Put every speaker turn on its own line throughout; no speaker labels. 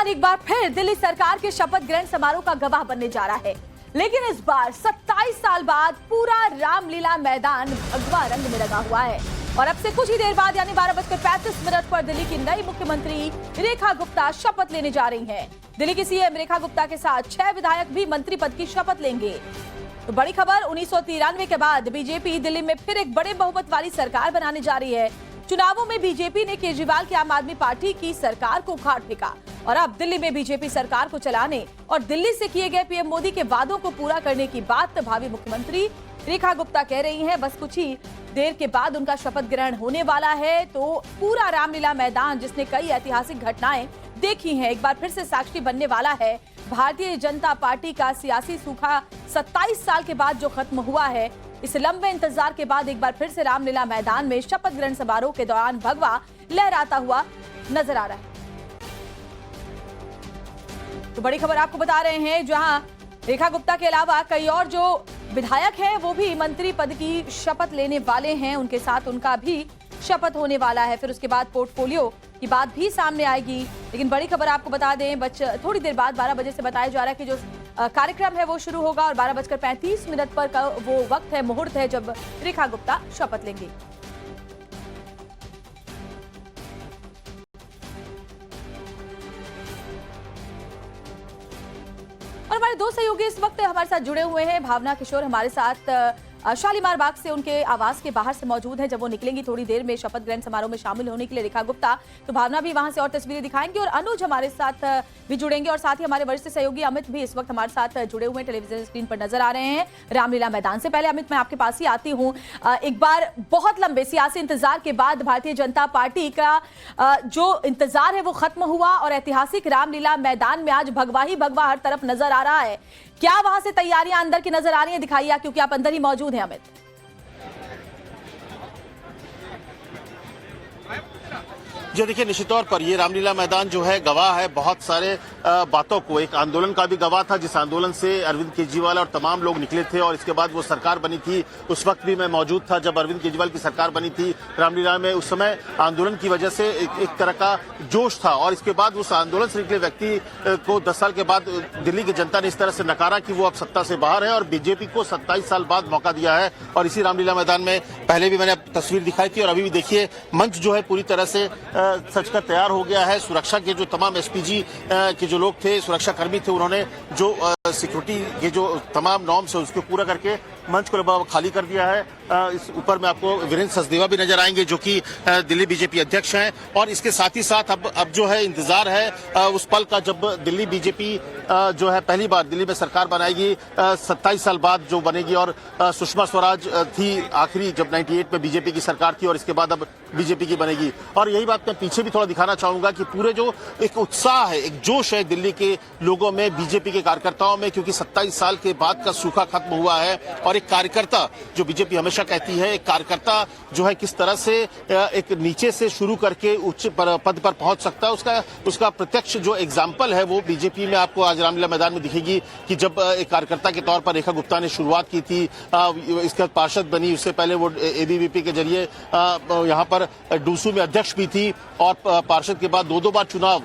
एक बार फिर दिल्ली सरकार के शपथ ग्रहण समारोह का गवाह बनने जा रहा है, लेकिन इस बार 27 साल बाद पूरा रामलीला मैदान भगवा रंग में लगा हुआ है। और अब से कुछ ही देर बाद यानी 12:35 पर दिल्ली की नई मुख्यमंत्री रेखा गुप्ता शपथ लेने जा रही हैं। दिल्ली की सीएम रेखा गुप्ता के साथ 6 विधायक भी मंत्री पद की शपथ लेंगे। तो बड़ी खबर, 1993 के बाद बीजेपी दिल्ली में फिर एक बड़े बहुमत वाली सरकार बनाने जा रही है। चुनावों में बीजेपी ने केजरीवाल की आम आदमी पार्टी की सरकार को उखाड़ फेंका और अब दिल्ली में बीजेपी सरकार को चलाने और दिल्ली से किए गए पीएम मोदी के वादों को पूरा करने की बात भावी मुख्यमंत्री रेखा गुप्ता कह रही हैं। बस कुछ ही देर के बाद उनका शपथ ग्रहण होने वाला है। तो पूरा रामलीला मैदान, जिसने कई ऐतिहासिक घटनाएं देखी हैं, एक बार फिर से साक्षी बनने वाला है। भारतीय जनता पार्टी का सियासी सूखा 27 साल के बाद जो खत्म हुआ है, इस लंबे इंतजार के बाद एक बार फिर से रामलीला मैदान में शपथ ग्रहण समारोह के दौरान भगवा लहराता हुआ नजर आ रहा है। तो बड़ी खबर आपको बता रहे हैं, जहां रेखा गुप्ता के अलावा कई और जो विधायक हैं वो भी मंत्री पद की शपथ लेने वाले हैं। उनके साथ उनका भी शपथ होने वाला है। फिर उसके बाद पोर्टफोलियो की बात भी सामने आएगी। लेकिन बड़ी खबर आपको बता दें, थोड़ी देर बाद 12 बजे से बताया जा रहा है कि जो कार्यक्रम है वो शुरू होगा और 12:35 पर का वो वक्त है, मुहूर्त है जब रेखा गुप्ता शपथ लेंगी। और हमारे दो सहयोगी इस वक्त हमारे साथ जुड़े हुए हैं। भावना किशोर हमारे साथ शालीमार बाग से उनके आवास के बाहर से मौजूद है। जब वो निकलेंगी थोड़ी देर में शपथ ग्रहण समारोह में शामिल होने के लिए रेखा गुप्ता, तो भावना भी वहां से और तस्वीरें दिखाएंगी और अनुज हमारे साथ भी जुड़ेंगे और साथ ही हमारे वरिष्ठ सहयोगी अमित भी इस वक्त हमारे साथ जुड़े हुए टेलीविजन स्क्रीन पर नजर आ रहे हैं रामलीला मैदान से। पहले अमित, मैं आपके पास ही आती हूँ। एक बार बहुत लंबे सियासी इंतजार के बाद भारतीय जनता पार्टी का जो इंतजार है वो खत्म हुआ और ऐतिहासिक रामलीला मैदान में आज भगवा ही भगवा हर तरफ नजर आ रहा है। क्या वहां से तैयारियां अंदर की नजर आ रही हैं? दिखाइए, क्योंकि आप अंदर ही मौजूद हैं अमित।
जी देखिए, निश्चित तौर पर ये रामलीला मैदान जो है गवाह है बहुत सारे बातों को। एक आंदोलन का भी गवाह था, जिस आंदोलन से अरविंद केजरीवाल और तमाम लोग निकले थे और इसके बाद वो सरकार बनी थी। उस वक्त भी मैं मौजूद था जब अरविंद केजरीवाल की सरकार बनी थी रामलीला में। उस समय आंदोलन की वजह से एक तरह का जोश था और इसके बाद उस आंदोलन से निकले व्यक्ति को 10 साल के बाद दिल्ली की जनता ने इस तरह से नकारा कि वो अब सत्ता से बाहर है और बीजेपी को 27 साल बाद मौका दिया है। और इसी रामलीला मैदान में पहले भी मैंने तस्वीर दिखाई थी और अभी भी देखिए, मंच जो है पूरी तरह से सजकर तैयार हो गया है। सुरक्षा के जो तमाम एसपीजी के जो लोग थे, सुरक्षा कर्मी थे, उन्होंने जो सिक्योरिटी के जो तमाम नॉर्म्स है उसको पूरा करके मंच को खाली कर दिया है। इस ऊपर में आपको वीरेंद्र सचदेवा भी नजर आएंगे जो कि दिल्ली बीजेपी अध्यक्ष हैं। और इसके साथ ही साथ अब जो है इंतजार है उस पल का जब दिल्ली बीजेपी जो है पहली बार दिल्ली में सरकार बनाएगी 27 साल बाद जो बनेगी। और सुषमा स्वराज थी आखिरी जब 98 में बीजेपी की सरकार थी और इसके बाद अब बीजेपी की बनेगी। और यही बात मैं पीछे भी थोड़ा दिखाना चाहूंगा कि पूरे जो एक उत्साह है, एक जोश है दिल्ली के लोगों में, बीजेपी के कार्यकर्ताओं में, क्योंकि 27 साल के बाद का सूखा खत्म हुआ है। और एक कार्यकर्ता, जो बीजेपी हमेशा कहती है, एक कार्यकर्ता जो है किस तरह से एक नीचे से शुरू करके उच्च पद पर पहुंच सकता है, उसका प्रत्यक्ष जो एग्जाम्पल है वो बीजेपी में आपको आज रामलीला मैदान में दिखेगी। कि जब एक कार्यकर्ता के तौर पर रेखा गुप्ता ने शुरुआत की थी, इसके बाद पार्षद बनी, उससे पहले वो एबीवीपी के जरिए यहाँ पर डूसू में अध्यक्ष भी थी और पार्षद के बाद दो बार चुनाव,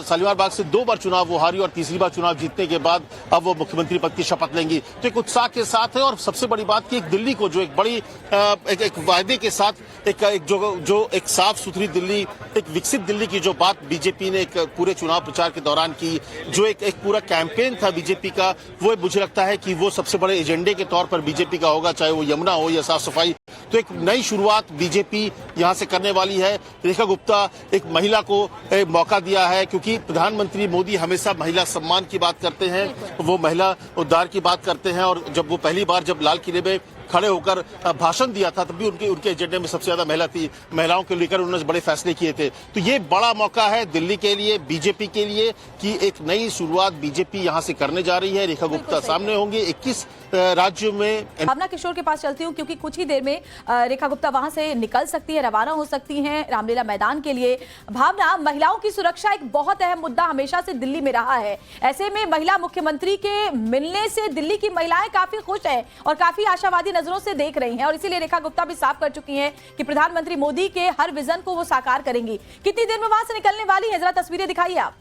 शालीमार बाग से 2 बार चुनाव वो हारी और तीसरी बार चुनाव जीतने के बाद अब वो मुख्यमंत्री पद की शपथ लेंगी। तो एक उत्साह के साथ है और सबसे बड़ी बात कि एक दिल्ली को जो एक बड़ी एक वायदे के साथ एक साफ सुथरी दिल्ली, एक विकसित दिल्ली की जो बात बीजेपी ने एक पूरे चुनाव प्रचार के दौरान की, जो एक पूरा कैंपेन था बीजेपी का, वो मुझे लगता है कि वो सबसे बड़े एजेंडे के तौर पर बीजेपी का होगा, चाहे वो यमुना हो या साफ सफाई। तो एक नई शुरुआत बीजेपी यहां से करने वाली है। रेखा गुप्ता एक महिला को मौका दिया है, क्योंकि प्रधानमंत्री मोदी हमेशा महिला सम्मान की बात करते हैं, वो महिला उद्धार की बात करते हैं। और जब वो पहली बार जब लाल किले में खड़े होकर भाषण दिया था तब भी उनके एजेंडे में सबसे ज्यादा महिला थी। महिलाओं को लेकर उन्होंने बड़े फैसले किए थे। तो ये बड़ा मौका है दिल्ली के लिए, बीजेपी के लिए, कि एक नई शुरुआत बीजेपी यहां से करने जा रही है। रेखा गुप्ता सामने होंगे 21 राज्यों में।
भावना किशोर के पास चलती हूँ, क्योंकि कुछ ही देर में रेखा गुप्ता वहां से निकल सकती है, रवाना हो सकती हैं रामलीला मैदान के लिए। भावना, महिलाओं की सुरक्षा एक बहुत अहम मुद्दा हमेशा से दिल्ली में रहा है। ऐसे में महिला मुख्यमंत्री के मिलने से दिल्ली की महिलाएं काफी खुश हैं और काफी आशावादी नजरों से देख रही हैं। और इसीलिए रेखा गुप्ता भी साफ कर चुकी हैं कि प्रधानमंत्री मोदी के हर विजन को वो साकार करेंगी। कितनी देर में वहां से निकलने वाली है, जरा तस्वीरें दिखाइए आप।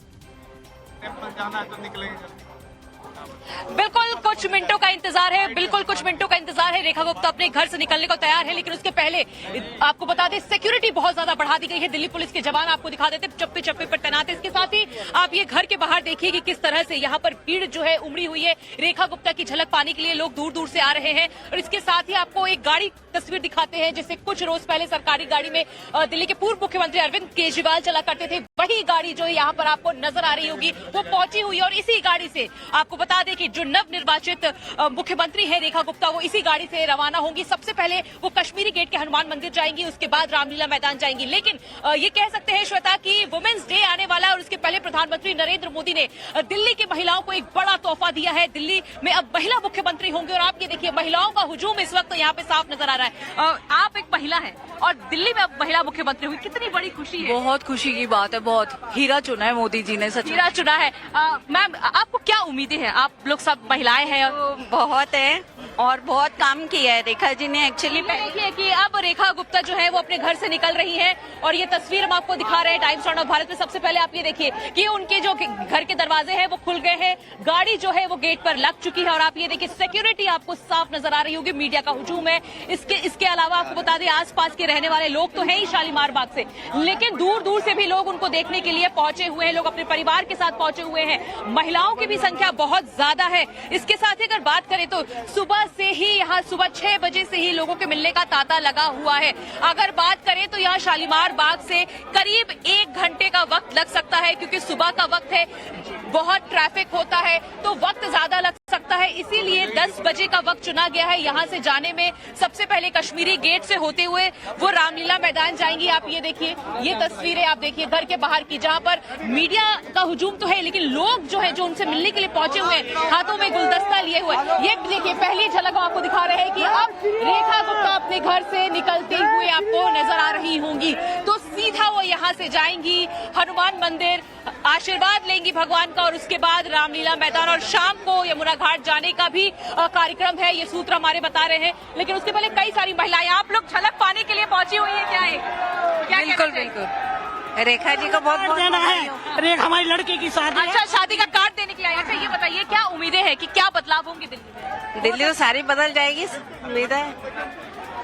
टेम्पल जाना है तो निकलेंगे।
बिल्कुल कुछ मिनटों का इंतजार है, बिल्कुल कुछ मिनटों का इंतजार है। रेखा गुप्ता अपने घर से निकलने को तैयार है, लेकिन उसके पहले आपको बता दें सिक्योरिटी बहुत ज्यादा बढ़ा दी गई है। दिल्ली पुलिस के जवान आपको दिखा देते चप्पे चप्पे पर तैनात है। इसके साथ ही आप ये घर के बाहर देखिए कि किस तरह से यहाँ पर भीड़ जो है उमड़ी हुई है। रेखा गुप्ता की झलक पाने के लिए लोग दूर दूर से आ रहे हैं। और इसके साथ ही आपको एक गाड़ी तस्वीर दिखाते हैं, जिससे कुछ रोज पहले सरकारी गाड़ी में दिल्ली के पूर्व मुख्यमंत्री अरविंद केजरीवाल चला करते थे, वही गाड़ी जो है यहाँ पर आपको नजर आ रही होगी वो पहुंची हुई है। और इसी गाड़ी से आपको बता दें कि जो नवनिर्वाचित मुख्यमंत्री है रेखा गुप्ता, वो इसी गाड़ी से रवाना होंगी। सबसे पहले वो कश्मीरी गेट के हनुमान मंदिर जाएंगी, उसके बाद रामलीला मैदान जाएंगी। लेकिन ये कह सकते हैं श्वेता कि वुमेन्स डे आने वाला है और उसके पहले प्रधानमंत्री नरेंद्र मोदी ने दिल्ली की महिलाओं को एक बड़ा तोहफा दिया है। दिल्ली में अब महिला मुख्यमंत्री होंगे और आप ये देखिए महिलाओं का हुजूम इस वक्त यहाँ पे साफ नजर आ रहा है। आप एक महिला है और दिल्ली में अब महिला मुख्यमंत्री हुई, कितनी बड़ी खुशी है।
बहुत खुशी की बात है, बहुत हीरा चुना है मोदी जी ने, सच में।
हीरा चुना है। मैम आपको क्या उम्मीदें हैं? आप लोग सब महिलाएं हैं।
बहुत है और बहुत काम किया है रेखा जी ने एक्चुअली।
देखिए कि अब रेखा गुप्ता जो है वो अपने घर से निकल रही हैं और ये तस्वीर हम आपको दिखा रहे हैं टाइम्स ऑफ भारत में। सबसे पहले आप ये देखिए कि उनके जो घर के दरवाजे हैं वो खुल गए हैं, गाड़ी जो है वो गेट पर लग चुकी है और आप ये देखिए सिक्योरिटी आपको साफ नजर आ रही होगी। मीडिया का हुजूम है। इसके अलावा आपको बता दें आसपास के रहने वाले लोग तो हैं ही शालीमार बाग से, लेकिन दूर दूर से भी लोग उनको देखने के लिए पहुंचे हुए हैं। लोग अपने परिवार के साथ पहुंचे हुए हैं। महिलाओं की भी संख्या बहुत ज्यादा है। इसके साथ ही अगर बात करें तो सुबह से ही यहाँ सुबह 6 बजे से ही लोगों के मिलने का तांता लगा हुआ है। अगर बात करें तो यहाँ शालीमार बाग से करीब 1 घंटे का वक्त लग सकता है, क्योंकि सुबह का वक्त है, बहुत ट्रैफिक होता है तो वक्त ज्यादा लग सकता है। इसीलिए 10 बजे का वक्त चुना गया है यहाँ से जाने में। सबसे पहले कश्मीरी गेट से होते हुए वो रामलीला मैदान जाएंगी। आप ये देखिए, ये तस्वीरें आप देखिए घर के बाहर की, जहाँ पर मीडिया का हुजूम तो है लेकिन लोग जो है जो उनसे मिलने के लिए पहुंचे हुए हैं, हाथों में गुलदस्ता लिए हुए। ये देखिए पहली झलक आपको दिखा रहे हैं कि अब रेखा गुप्ता अपने घर से निकलते हुए आपको नजर आ रही होंगी। तो सीधा वो यहाँ से जाएंगी हनुमान मंदिर, आशीर्वाद लेंगी भगवान का और उसके बाद रामलीला मैदान और शाम को यमुना घाट जाने का भी कार्यक्रम है, ये सूत्र हमारे बता रहे हैं। लेकिन उसके पहले कई सारी महिलाएं, आप लोग झलक पाने के लिए पहुंची हुई है क्या है? क्या
बिल्कुल बिल्कुल रेखा जी को बहुत
देना है। रेखा हमारी लड़की की शादी है।
अच्छा, शादी का कार्ड देने के लिए आए। अच्छा ये बताइए क्या उम्मीदें हैं कि क्या बदलाव होंगे दिल्ली में?
दिल्ली तो सारी बदल जाएगी, उम्मीद है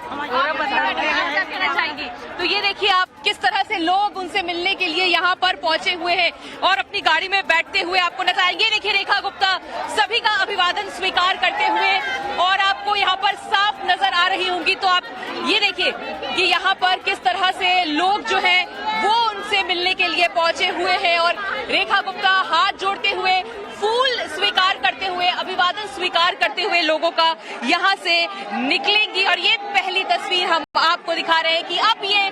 क्या कहना चाहेंगी? तो ये देखिए आप किस तरह से लोग उनसे मिलने के लिए यहाँ पर पहुंचे हुए हैं और अपनी गाड़ी में बैठते हुए आपको नजर आएंगे। देखिए रेखा गुप्ता सभी का अभिवादन स्वीकार करते हुए और आपको यहाँ पर साफ नजर आ रही होंगी। तो आप ये देखिए कि यहाँ पर किस तरह से लोग जो है वो उनसे मिलने के लिए पहुंचे हुए हैं और रेखा गुप्ता हाथ जोड़ते हुए, फूल स्वीकार करते हुए, अभिवादन स्वीकार करते हुए लोगों का यहाँ से निकलेंगी। और ये पहली तस्वीर हम आपको दिखा रहे हैं कि अब ये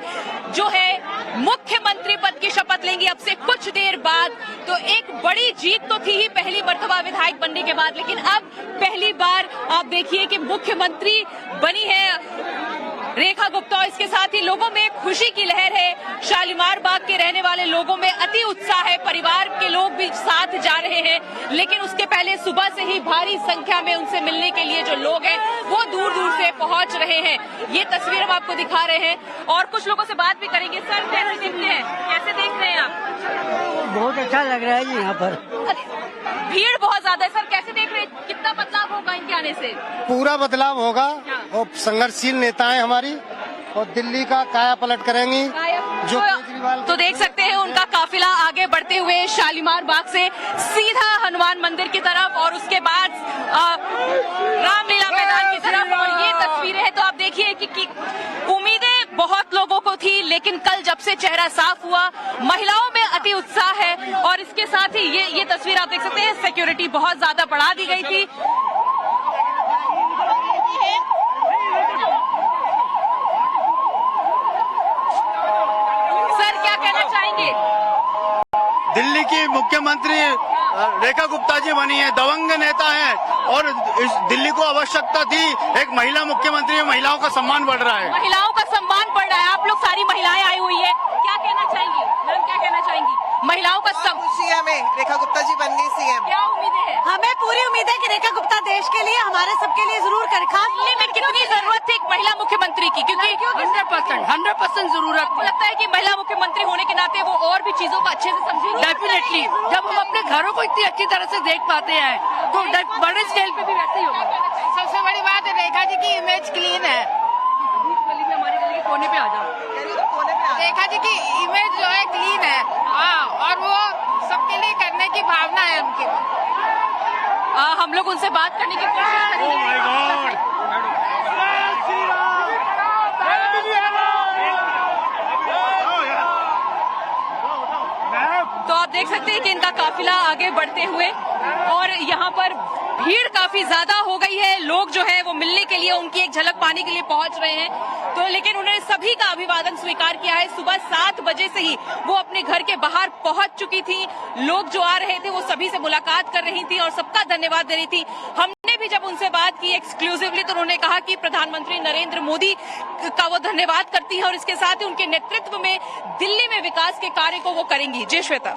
जो है मुख्यमंत्री पद की शपथ लेंगी अब से कुछ देर बाद। तो एक बड़ी जीत तो थी ही पहली मर्तबा विधायक बनने के बाद, लेकिन अब पहली बार आप देखिए कि मुख्यमंत्री बनी है रेखा गुप्ता। इसके साथ ही लोगों में खुशी की लहर है। शालीमार बाग के रहने वाले लोगों में अति उत्साह है, परिवार के लोग भी साथ जा रहे हैं। लेकिन उसके पहले सुबह से ही भारी संख्या में उनसे मिलने के लिए जो लोग हैं वो दूर दूर से पहुंच रहे हैं। ये तस्वीर हम आपको दिखा रहे हैं और कुछ लोगों से बात भी करेंगे। सर कैसे देखते हैं, कैसे देख रहे हैं आप?
बहुत अच्छा लग रहा है जी यहाँ पर।
भीड़ बहुत ज्यादा है। सर कैसे देख रहे हैं, कितना बदलाव होगा इनके आने से?
पूरा बदलाव होगा और संघर्षशील नेताएं हमारी और दिल्ली का काया पलट करेंगी। जो केजरीवाल
तो देख सकते हैं उनका काफिला आगे बढ़ते हुए शालीमार बाग से सीधा हनुमान मंदिर की तरफ और उसके बाद रामलीला मैदान की तरफ। और ये तस्वीरें हैं तो आप देखिए कि उम्मीदें बहुत लोगों को थी, लेकिन कल जब से चेहरा साफ हुआ महिलाओं में अति उत्साह है। और इसके साथ ही ये तस्वीर आप देख सकते हैं, सिक्योरिटी बहुत ज्यादा बढ़ा दी गई थी। सर क्या कहना चाहेंगे?
दिल्ली की मुख्यमंत्री रेखा गुप्ता जी बनी है, दबंग नेता है और इस दिल्ली को आवश्यकता थी एक महिला मुख्यमंत्री। महिलाओं का सम्मान बढ़ रहा है,
महिलाओं का सम्मान बढ़ रहा है। आप लोग सारी महिलाएं आई हुई है, क्या कहना चाहेंगी मैम, क्या कहना चाहेंगी? महिलाओं का सब
खुशी है हमें, रेखा गुप्ता जी बन गई सीएम।
क्या उम्मीदें हैं?
हमें पूरी उम्मीद है कि रेखा गुप्ता देश के लिए, हमारे सबके लिए जरूर करे। खास
दिल्ली में कितनी जरूरत थी एक महिला मुख्यमंत्री की, क्योंकि
100% जरूरत
मुझे लगता है कि महिला मुख्यमंत्री होने के नाते वो और भी चीजों को अच्छे से समझेंगी।
डेफिनेटली जब हम अपने घरों को इतनी अच्छी तरह से देख पाते हैं तो बड़े स्केल पे भी वैसे ही होगा।
सबसे बड़ी बात है रेखा जी की इमेज क्लीन है।
गली में हमारी गली के कोने पे आ जाओ।
रेखा जी की इमेज जो है क्लीन है, हाँ, और वो सबके लिए करने की भावना है उनकी।
हम लोग उनसे बात करने की कोशिश करेंगे। तो आप देख सकते हैं कि इनका काफिला आगे बढ़ते हुए, और यहाँ पर भीड़ काफी ज्यादा हो गई है। लोग जो है वो मिलने के लिए, उनकी एक झलक पाने के लिए पहुंच रहे हैं। तो लेकिन उन्होंने सभी का अभिवादन स्वीकार किया है। सुबह 7 बजे से ही वो अपने घर के बाहर पहुंच चुकी थी। लोग जो आ रहे थे वो सभी से मुलाकात कर रही थी और सबका धन्यवाद दे रही थी। हमने भी जब उनसे बात की एक्सक्लूसिवली, तो उन्होंने कहा कि प्रधानमंत्री नरेंद्र मोदी का वो धन्यवाद करती है और इसके साथ ही उनके नेतृत्व में दिल्ली में विकास के कार्य को वो करेंगी। जी श्वेता।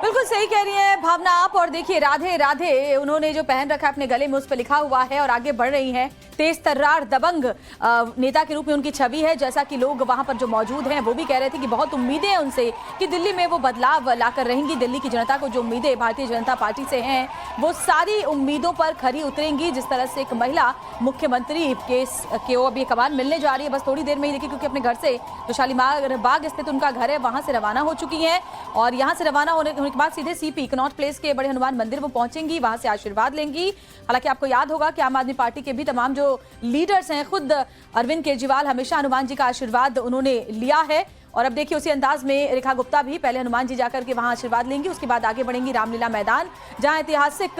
बिल्कुल सही कह रही हैं भावना आप। और देखिए राधे राधे उन्होंने जो पहन रखा है अपने गले में, उस पर लिखा हुआ है और आगे बढ़ रही हैं। तेज तर्रार दबंग नेता के रूप में उनकी छवि है, जैसा कि लोग वहां पर जो मौजूद हैं वो भी कह रहे थे कि बहुत उम्मीदें हैं उनसे कि दिल्ली में वो बदलाव लाकर रहेंगी। दिल्ली की जनता को जो उम्मीदें भारतीय जनता पार्टी से हैं वो सारी उम्मीदों पर खरी उतरेंगी। जिस तरह से एक महिला मुख्यमंत्री के वो अभी कमान मिलने जा रही है, बस थोड़ी देर में ही देखिए, क्योंकि अपने घर से जो शालीमार बाग स्थित उनका घर है वहां से रवाना हो चुकी हैं। और यहाँ से रवाना होने के बाद सीधे सीपी कनॉट प्लेस के बड़े हनुमान मंदिर वो पहुंचेंगी, वहां से आशीर्वाद लेंगी। हालांकि आपको याद होगा कि आम आदमी पार्टी के भी तमाम जो लीडर्स हैं, खुद अरविंद केजरीवाल हमेशा हनुमान जी का आशीर्वाद उन्होंने लिया है। और अब देखिए उसी अंदाज में रेखा गुप्ता भी पहले हनुमान जी जाकर के वहां आशीर्वाद लेंगी, उसके बाद आगे बढ़ेंगी रामलीला मैदान, जहां ऐतिहासिक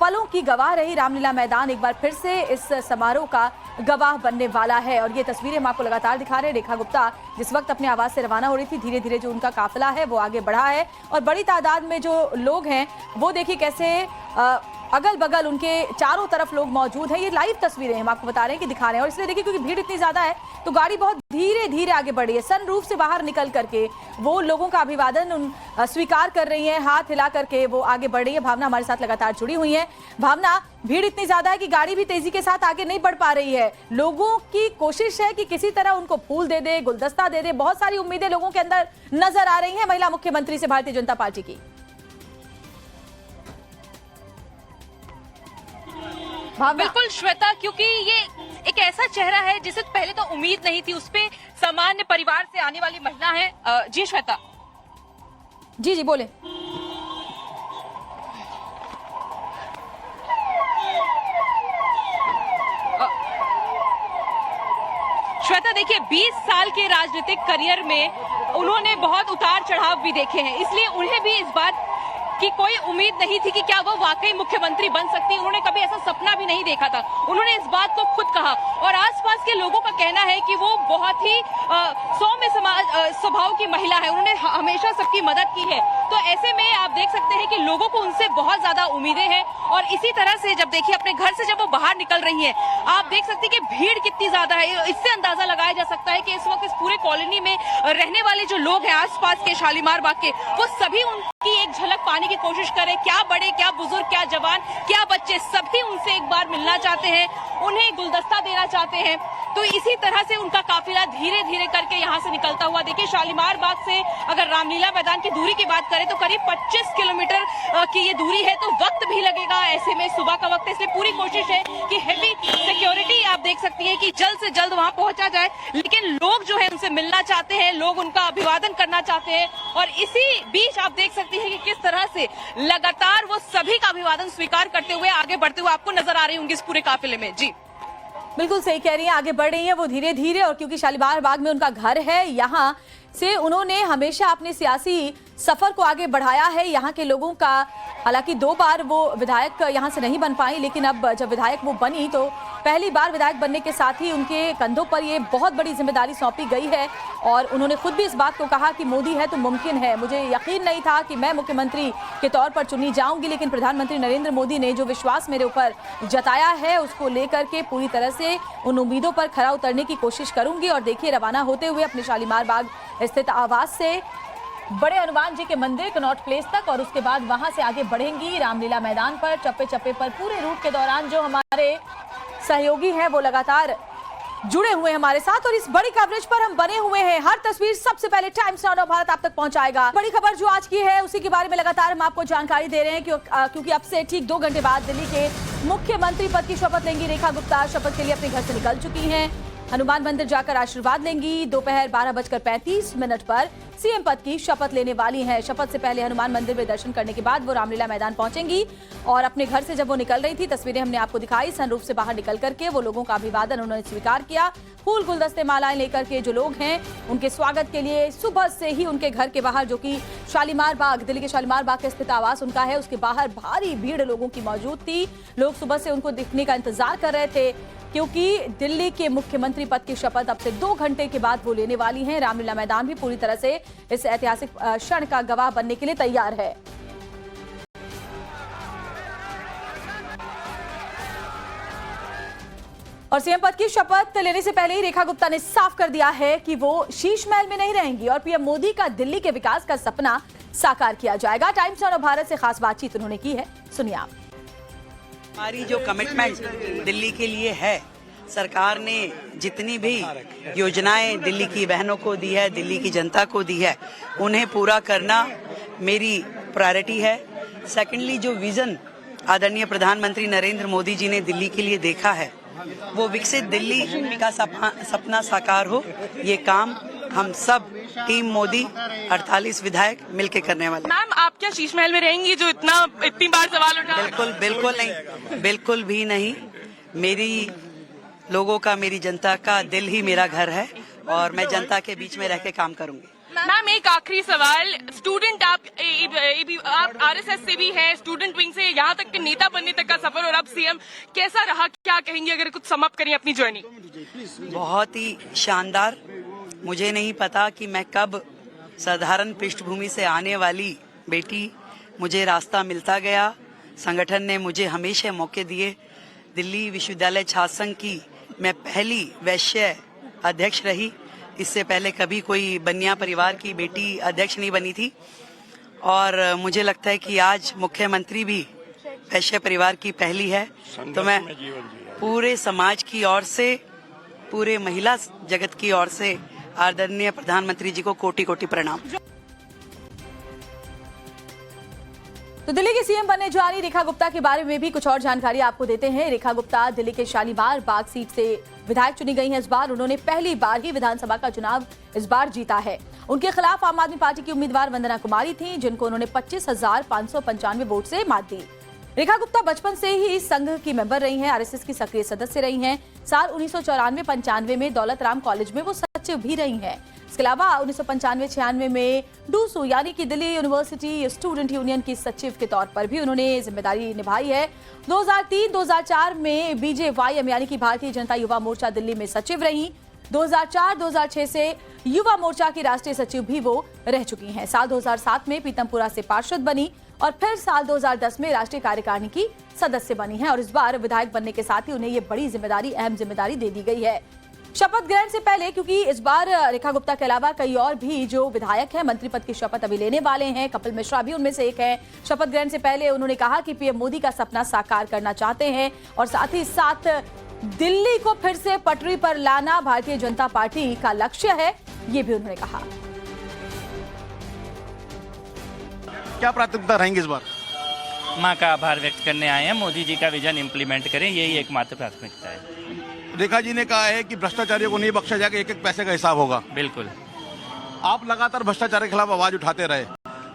पलों की गवाह रही रामलीला मैदान एक बार फिर से इस समारोह का गवाह बनने वाला है। और ये तस्वीरें हम आपको लगातार दिखा रहे हैं। रेखा गुप्ता जिस वक्त अपने आवास से रवाना हो रही थी, धीरे धीरे जो उनका काफिला है वो आगे बढ़ा है और बड़ी तादाद में जो लोग हैं वो देखिए कैसे अगल बगल उनके चारों तरफ लोग मौजूद हैं। ये लाइव तस्वीरें हम आपको बता रहे हैं कि दिखा रहे हैं। और इसलिए देखिए क्योंकि भीड़ इतनी ज्यादा है तो गाड़ी बहुत धीरे धीरे आगे बढ़ रही है। सनरूफ से बाहर निकल करके वो लोगों का अभिवादन स्वीकार कर रही है, हाथ हिला करके वो आगे बढ़ रही है। भावना हमारे साथ लगातार जुड़ी हुई है। भावना, भीड़ इतनी ज्यादा है कि गाड़ी भी तेजी के साथ आगे नहीं बढ़ पा रही है। लोगों की कोशिश है कि किसी तरह उनको फूल दे दे, गुलदस्ता दे दे। बहुत सारी उम्मीदें लोगों के अंदर नजर आ रही हैं महिला मुख्यमंत्री से भारतीय जनता पार्टी की।
बिल्कुल श्वेता, क्योंकि ये एक ऐसा चेहरा है जिसे पहले तो उम्मीद नहीं थी, उस पे सामान्य परिवार से आने वाली महिला है। जी श्वेता।
जी बोले।
श्वेता देखिए, 20 साल के राजनीतिक करियर में उन्होंने बहुत उतार चढ़ाव भी देखे हैं, इसलिए उन्हें भी इस बात कि कोई उम्मीद नहीं थी कि क्या वो वाकई मुख्यमंत्री बन सकती। उन्होंने कभी ऐसा सपना भी नहीं देखा था। उन्होंने इस बात को खुद कहा और आसपास के लोगों का कहना है कि वो बहुत ही सौम्य स्वभाव की महिला है। उन्होंने हमेशा सबकी मदद की है। तो ऐसे में आप देख सकते हैं कि लोगों को उनसे बहुत ज्यादा उम्मीदें हैं। और इसी तरह से जब देखिए अपने घर से जब वो बाहर निकल रही हैं, आप देख सकते हैं कि भीड़ कितनी ज्यादा है। इससे अंदाजा लगाया जा सकता है कि इस वक्त इस पूरे कॉलोनी में रहने वाले जो लोग हैं आसपास के शालीमार बाग के, वो सभी उनकी एक झलक पाने की कोशिश करें। क्या बड़े, क्या बुजुर्ग, क्या जवान, क्या बच्चे, सभी उनसे एक बार मिलना चाहते हैं, उन्हें गुलदस्ता देना चाहते हैं। तो इसी तरह से उनका काफिला धीरे धीरे करके यहाँ से निकलता हुआ, देखिए शालीमार बाग से अगर रामलीला मैदान की दूरी की बात करें तो करीब 25 किलोमीटर की ये दूरी है। तो वक्त भी लगेगा, ऐसे में सुबह का वक्त है, इसलिए पूरी कोशिश है कि हेवी सिक्योरिटी आप देख सकती है कि जल्द से जल्द वहां पहुंचा जाए। लेकिन लोग जो है उनसे मिलना चाहते हैं, लोग उनका अभिवादन करना चाहते हैं। और इसी बीच आप देख सकती है कि किस तरह से लगातार वो सभी का अभिवादन स्वीकार करते हुए आगे बढ़ते हुए आपको नजर आ रही होंगी इस पूरे काफिले में। जी
बिल्कुल सही कह रही हैं, आगे बढ़ रही हैं वो धीरे धीरे। और क्योंकि शालीमार बाग में उनका घर है, यहाँ से उन्होंने हमेशा अपने सियासी सफर को आगे बढ़ाया है। यहाँ के लोगों का, हालांकि 2 बार वो विधायक यहाँ से नहीं बन पाई, लेकिन अब जब विधायक वो बनी तो पहली बार विधायक बनने के साथ ही उनके कंधों पर ये बहुत बड़ी जिम्मेदारी सौंपी गई है। और उन्होंने खुद भी इस बात को कहा कि मोदी है तो मुमकिन है। मुझे यकीन नहीं था कि मैं मुख्यमंत्री के तौर पर चुनी जाऊंगी, लेकिन प्रधानमंत्री नरेंद्र मोदी ने जो विश्वास मेरे ऊपर जताया है उसको लेकर के पूरी तरह से उन उम्मीदों पर खरा उतरने की कोशिश करूंगी। और देखिए रवाना होते हुए अपने शालीमार बाग स्थित आवास से बड़े हनुमान जी के मंदिर कनॉट प्लेस तक और उसके बाद वहां से आगे बढ़ेंगी रामलीला मैदान पर। चप्पे चप्पे पर पूरे रूट के दौरान जो हमारे सहयोगी हैं वो लगातार जुड़े हुए हैं हमारे साथ और इस बड़ी कवरेज पर हम बने हुए हैं। हर तस्वीर सबसे पहले टाइम्स नाउ भारत आप तक पहुंचाएगा। बड़ी खबर जो आज की है उसी के बारे में लगातार हम आपको जानकारी दे रहे हैं क्योंकि अब से ठीक 2 घंटे बाद दिल्ली के मुख्यमंत्री पद की शपथ लेंगी रेखा गुप्ता। शपथ के लिए अपने घर से निकल चुकी हैं। हनुमान मंदिर जाकर आशीर्वाद लेंगी। दोपहर 12:35 पर सीएम पद की शपथ लेने वाली हैं। शपथ से पहले हनुमान मंदिर में दर्शन करने के बाद वो रामलीला मैदान पहुंचेंगी और अपने घर से जब वो निकल रही थी तस्वीरें हमने आपको दिखाई। सनरूफ से बाहर निकल करके वो लोगों का अभिवादन उन्होंने स्वीकार किया। फूल गुलदस्ते मालाएं लेकर के जो लोग हैं उनके स्वागत के लिए सुबह से ही उनके घर के बाहर, जो कि शालीमार बाग, दिल्ली के शालीमार बाग के स्थित आवास उनका है, उसके बाहर भारी भीड़ लोगों की मौजूद थी। लोग सुबह से उनको दिखने का इंतजार कर रहे थे क्योंकि दिल्ली के मुख्यमंत्री पद की शपथ अब से 2 घंटे के बाद वो लेने वाली हैं। रामलीला मैदान भी पूरी तरह से इस ऐतिहासिक क्षण का गवाह बनने के लिए तैयार है। और सीएम पद की शपथ लेने से पहले ही रेखा गुप्ता ने साफ कर दिया है कि वो शीश महल में नहीं रहेंगी और पीएम मोदी का दिल्ली के विकास का सपना साकार किया जाएगा। टाइम्स नाउ भारत से खास बातचीत उन्होंने की है, सुनिए आप।
हमारी जो कमिटमेंट दिल्ली के लिए है, सरकार ने जितनी भी योजनाएं दिल्ली की बहनों को दी है, दिल्ली की जनता को दी है, उन्हें पूरा करना मेरी प्रायोरिटी है। सेकेंडली, जो विजन आदरणीय प्रधानमंत्री नरेंद्र मोदी जी ने दिल्ली के लिए देखा है, वो विकसित दिल्ली का सपना साकार हो, ये काम हम सब टीम मोदी 48 विधायक मिलके करने वाले।
मैम, आप क्या शीश महल में रहेंगी जो इतनी बार सवाल उठा?
बिल्कुल नहीं, बिल्कुल भी नहीं। मेरी लोगों का, मेरी जनता का दिल ही मेरा घर है और मैं जनता के बीच में रह के काम करूंगी।
मैम, एक आखिरी सवाल, स्टूडेंट आप आरएसएस से भी हैं, स्टूडेंट विंग से यहाँ तक के नेता बनने तक का सफर और अब सीएम कैसा रहा, क्या कहेंगे अगर कुछ समाप्त करें अपनी जर्नी?
बहुत ही शानदार। मुझे नहीं पता कि मैं कब साधारण पृष्ठभूमि से आने वाली बेटी, मुझे रास्ता मिलता गया। संगठन ने मुझे हमेशा मौके दिए। दिल्ली विश्वविद्यालय छात्र संघ की मैं पहली वैश्य अध्यक्ष रही। इससे पहले कभी कोई बनिया परिवार की बेटी अध्यक्ष नहीं बनी थी और मुझे लगता है कि आज मुख्यमंत्री भी वैश्य परिवार की पहली है। तो मैं पूरे समाज की ओर से, पूरे महिला जगत की ओर से आदरणीय प्रधानमंत्री जी को कोटि कोटि प्रणाम।
तो दिल्ली की सीएम बनने जा रही रेखा गुप्ता के बारे में भी कुछ और जानकारी आपको देते हैं। रेखा गुप्ता दिल्ली के शालीमार बाग सीट से विधायक चुनी गई हैं। इस बार उन्होंने पहली बार ही विधानसभा का चुनाव इस बार जीता है। उनके खिलाफ आम आदमी पार्टी की उम्मीदवार वंदना कुमारी थी, जिनको उन्होंने 25,595 वोट से मात दी। रेखा गुप्ता बचपन से ही संघ की मेंबर रही हैं, आरएसएस की सक्रिय सदस्य रही हैं। साल 1994-95 में दौलत राम कॉलेज में वो सचिव भी रही हैं। इसके अलावा 1995-96 में डूसू यानी कि दिल्ली यूनिवर्सिटी स्टूडेंट यूनियन की सचिव के तौर पर भी उन्होंने जिम्मेदारी निभाई है। 2003-2004 में बीजेवाईएम यानी कि भारतीय जनता युवा मोर्चा दिल्ली में सचिव रही। 2004-2006 से युवा मोर्चा की राष्ट्रीय सचिव भी वो रह चुकी हैं। साल 2007 में पीतमपुरा से पार्षद बनी और फिर साल 2010 में राष्ट्रीय कार्यकारिणी की सदस्य बनी है और इस बार विधायक बनने के साथ ही उन्हें ये बड़ी जिम्मेदारी, अहम जिम्मेदारी दे दी गई है। शपथ ग्रहण से पहले, क्योंकि इस बार रेखा गुप्ता के अलावा कई और भी जो विधायक हैं मंत्री पद की शपथ अभी लेने वाले हैं। कपिल मिश्रा भी उनमें से एक है। शपथ ग्रहण से पहले उन्होंने कहा कि पीएम मोदी का सपना साकार करना चाहते हैं और साथ ही साथ दिल्ली को फिर से पटरी पर लाना भारतीय जनता पार्टी का लक्ष्य है, ये भी उन्होंने कहा।
क्या प्राथमिकता रहेंगी इस बार?
मां का आभार व्यक्त करने आए हैं। मोदी जी का विजन इंप्लीमेंट करें, यही एकमात्र प्राथमिकता है।
रेखा जी ने कहा है कि भ्रष्टाचारियों को नहीं बख्शा जाएगा, एक एक पैसे का हिसाब होगा।
बिल्कुल।
आप लगातार भ्रष्टाचार के खिलाफ आवाज उठाते रहे।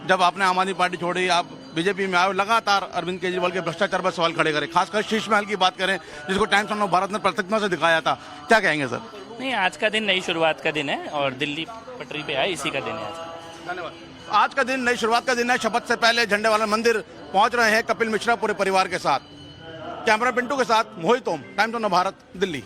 जब आपने आम आदमी पार्टी छोड़ी, आप बीजेपी में आए, लगातार अरविंद केजरीवाल के भ्रष्टाचार पर सवाल खड़े करें। खासकर शीश महल की बात करें, जिसको टाइम्स नाउ भारत ने प्रत्यक्षता से दिखाया था, क्या कहेंगे सर?
नहीं, आज का दिन नई शुरुआत का दिन है और दिल्ली पटरी पे आए, इसी का दिन है आज।
धन्यवाद। आज का दिन नई शुरुआत का दिन है। शपथ से पहले झंडे वाला मंदिर पहुंच रहे हैं कपिल मिश्रा पूरे परिवार के साथ। कैमरा पिंटू के साथ मोहित ओम, टाइम्स नाउ भारत, दिल्ली।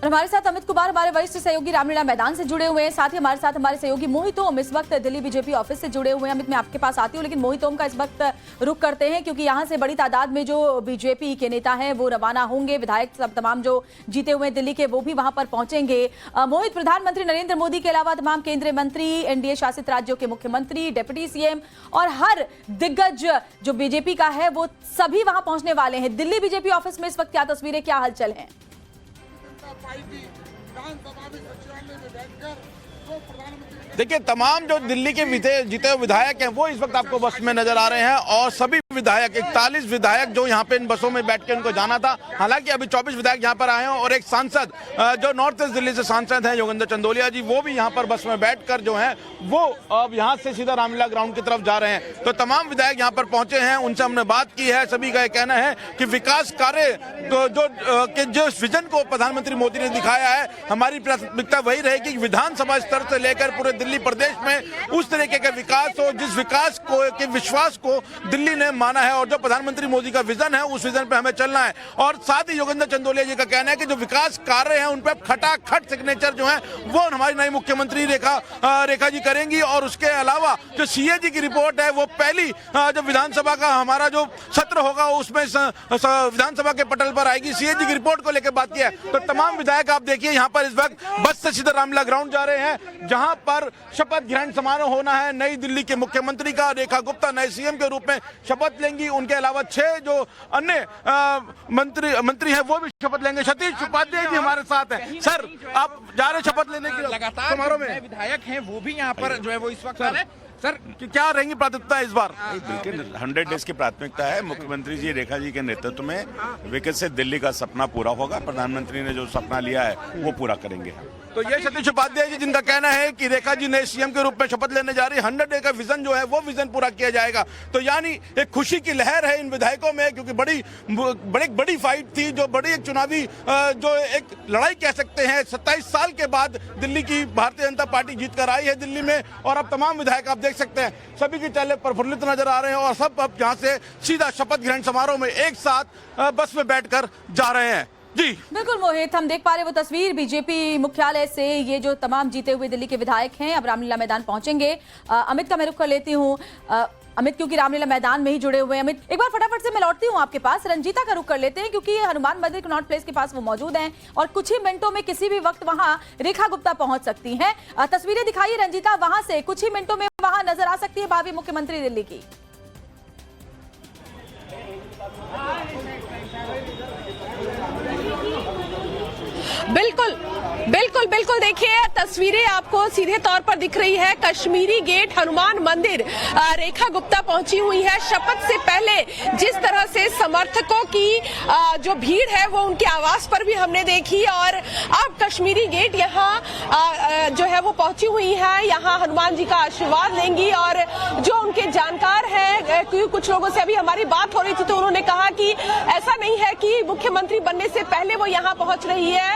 और हमारे साथ अमित कुमार, हमारे वरिष्ठ सहयोगी रामलीला मैदान से जुड़े हुए हैं। साथ ही हमारे साथ हमारे सहयोगी मोहित ओम इस वक्त दिल्ली बीजेपी ऑफिस से जुड़े हुए हैं। अमित, मैं आपके पास आती हूँ, लेकिन मोहित ओम का इस वक्त रुख करते हैं क्योंकि यहाँ से बड़ी तादाद में जो बीजेपी के नेता हैं वो रवाना होंगे। विधायक सब तमाम जो जीते हुए दिल्ली के वो भी वहां पर पहुंचेंगे। मोहित, प्रधानमंत्री नरेंद्र मोदी के अलावा तमाम केंद्रीय मंत्री, एनडीए शासित राज्यों के मुख्यमंत्री, डिप्टी सीएम और हर दिग्गज जो बीजेपी का है वो सभी वहां पहुंचने वाले हैं। दिल्ली बीजेपी ऑफिस में इस वक्त क्या तस्वीरें, क्या हलचल है?
देखिए, तमाम जो दिल्ली के जीते हुए विधायक हैं वो इस वक्त आपको बस में नजर आ रहे हैं और सभी विधायक 41 विधायक जो यहाँ पे इन बसों में बैठ के उनको जाना था। हालांकि अभी 24 विधायक यहाँ पर आए हैं और एक सांसद जो नॉर्थ ईस्ट दिल्ली से सांसद हैं योगेंद्र चंदोलिया जी, वो भी यहाँ पर बस में बैठकर जो है वो अब यहाँ से सीधा रामलीला ग्राउंड की तरफ जा रहे हैं। तो तमाम विधायक यहाँ पर पहुंचे हैं, उनसे हमने बात की है। सभी का कहना है कि विकास कार्य जो विजन को प्रधानमंत्री मोदी ने दिखाया है, हमारी प्राथमिकता वही रहेगी कि विधानसभा स्तर से लेकर पूरे दिल्ली प्रदेश में उस तरीके का विकास हो जिस विकास को के विश्वास को दिल्ली ने माना है और जो प्रधानमंत्री मोदी का विजन है उस विजन पे हमें चलना है। और साथ ही योगेंद्र चंदोलिया जी का कहना है कि जो विकास कार्य हैं उन पे खटाखट सिग्नेचर जो है वो हमारी नई मुख्यमंत्री रेखा जी करेंगी। और उसके अलावा जो सीएजी की रिपोर्ट है वो पहली जो विधानसभा का हमारा जो सत्र होगा उसमें विधानसभा के पटल पर आएगी। सीएजी की रिपोर्ट को लेकर बात की है। तो तमाम विधायक आप देखिए यहाँ पर इस वक्त बस से सीधा रामलीला ग्राउंड जा रहे हैं जहां पर शपथ ग्रहण समारोह होना है। नई दिल्ली के मुख्यमंत्री का रेखा गुप्ता नए सीएम के रूप में शपथ लेंगी। उनके अलावा 6 जो अन्य मंत्री हैं वो भी शपथ लेंगे। सतीश उपाध्याय जी हमारे साथ हैं। सर, आप जा रहे शपथ लेने के
लगातार
समारोह में?
विधायक हैं वो भी यहाँ पर जो है वो इस वक्त आ रहे हैं।
सर, क्या रहेंगी प्राथमिकता इस बार?
बिल्कुल 100 डेज की प्राथमिकता है। मुख्यमंत्री जी रेखा जी के नेतृत्व में विकसित दिल्ली का सपना पूरा होगा। प्रधानमंत्री ने जो सपना लिया है वो पूरा करेंगे।
तो ये सतीश उपाध्याय जी जिनका कहना है कि रेखा जी नए सीएम के रूप में शपथ लेने जा रही है। 100 डे का विजन जो है वो विजन पूरा किया जाएगा। तो यानी एक खुशी की लहर है इन विधायकों में, क्योंकि बड़ी फाइट थी, जो बड़ी एक चुनावी जो एक लड़ाई कह सकते हैं। 27 साल के बाद दिल्ली की भारतीय जनता पार्टी जीत कर आई है दिल्ली में। और अब तमाम विधायक आप देख सकते हैं सभी के चेहरे प्रफुल्लित नजर आ रहे हैं और सब अब यहाँ से सीधा शपथ ग्रहण समारोह में एक साथ बस में बैठकर जा रहे हैं। जी
बिल्कुल मोहित, हम देख पा रहे वो तस्वीर बीजेपी मुख्यालय से। ये जो तमाम जीते हुए दिल्ली के विधायक हैं अब रामलीला मैदान पहुंचेंगे। अमित का मैं रुख कर लेती हूँ। अमित क्योंकि रामलीला मैदान में ही जुड़े हुए हैं। अमित, एक बार फटाफट से मैं लौटती हूँ आपके पास। रंजीता का रुख कर लेते हैं क्योंकि हनुमान मंदिर कनॉट प्लेस के पास वो मौजूद हैं और कुछ ही मिनटों में किसी भी वक्त वहां रेखा गुप्ता पहुंच सकती हैं। तस्वीरें दिखाइए रंजीता, वहां से कुछ ही मिनटों में वहां नजर आ सकती है भावी मुख्यमंत्री दिल्ली की।
बिल्कुल बिल्कुल बिल्कुल, देखिए तस्वीरें आपको सीधे तौर पर दिख रही है। कश्मीरी गेट हनुमान मंदिर रेखा गुप्ता पहुंची हुई है। शपथ से पहले जिस तरह से समर्थकों की जो भीड़ है वो उनके आवास पर भी हमने देखी और अब कश्मीरी गेट यहाँ जो है वो पहुंची हुई है। यहाँ हनुमान जी का आशीर्वाद लेंगी और जो उनके जानकार हैं, क्योंकि कुछ लोगों से अभी हमारी बात हो रही थी तो उन्होंने कहा कि ऐसा नहीं है कि मुख्यमंत्री बनने से पहले वो यहाँ पहुंच रही है।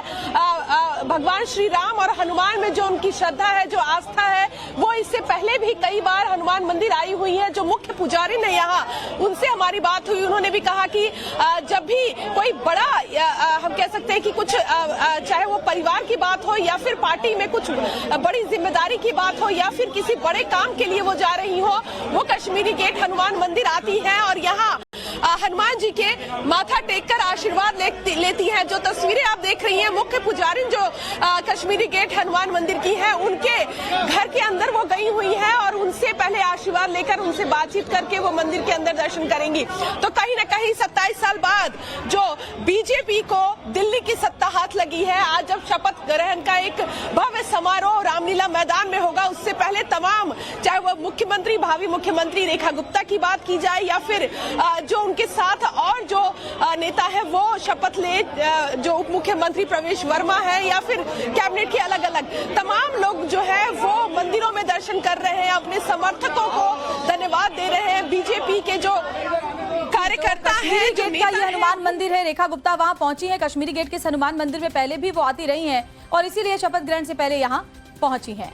भगवान श्री राम और हनुमान में जो उनकी श्रद्धा है, जो आस्था है, वो इससे पहले भी कई बार हनुमान मंदिर आई हुई है। जो मुख्य पुजारी ने यहाँ, उनसे हमारी बात हुई, उन्होंने भी कहा कि जब भी कोई बड़ा हम कह सकते हैं कि कुछ चाहे वो परिवार की बात हो या फिर पार्टी में कुछ बड़ी जिम्मेदारी की बात हो या फिर किसी बड़े काम के लिए वो जा रही हो, वो कश्मीरी गेट हनुमान मंदिर आती है और यहाँ हनुमान जी के माथा टेककर आशीर्वाद लेती हैं। जो तस्वीरें आप देख रही हैं, मुख्य पुजारी जो कश्मीरी गेट हनुमान मंदिर की है, उनके घर के अंदर वो गई हुई है और उनसे पहले आशीर्वाद लेकर उनसे बातचीत करके वो मंदिर के अंदर दर्शन करेंगी। तो कहीं ना कहीं 27 साल बाद जो बीजेपी को दिल्ली की सत्ता हाथ लगी है, आज जब शपथ ग्रहण का एक भव्य समारोह रामलीला मैदान में होगा, उससे पहले तमाम चाहे वो मुख्यमंत्री, भावी मुख्यमंत्री रेखा गुप्ता की बात की जाए या फिर जो उनके साथ और जो नेता है वो शपथ ले, जो उप मुख्यमंत्री प्रवेश वर्मा है या फिर कैबिनेट के अलग अलग तमाम लोग जो है वो मंदिरों में दर्शन कर रहे हैं, अपने समर्थकों को धन्यवाद दे रहे हैं। बीजेपी के जो कार्यकर्ता है, जो
गेट का ये हनुमान मंदिर है, रेखा गुप्ता वहां पहुंची है। कश्मीरी गेट के हनुमान मंदिर में पहले भी वो आती रही हैं और इसीलिए शपथ ग्रहण से पहले यहाँ पहुंची हैं।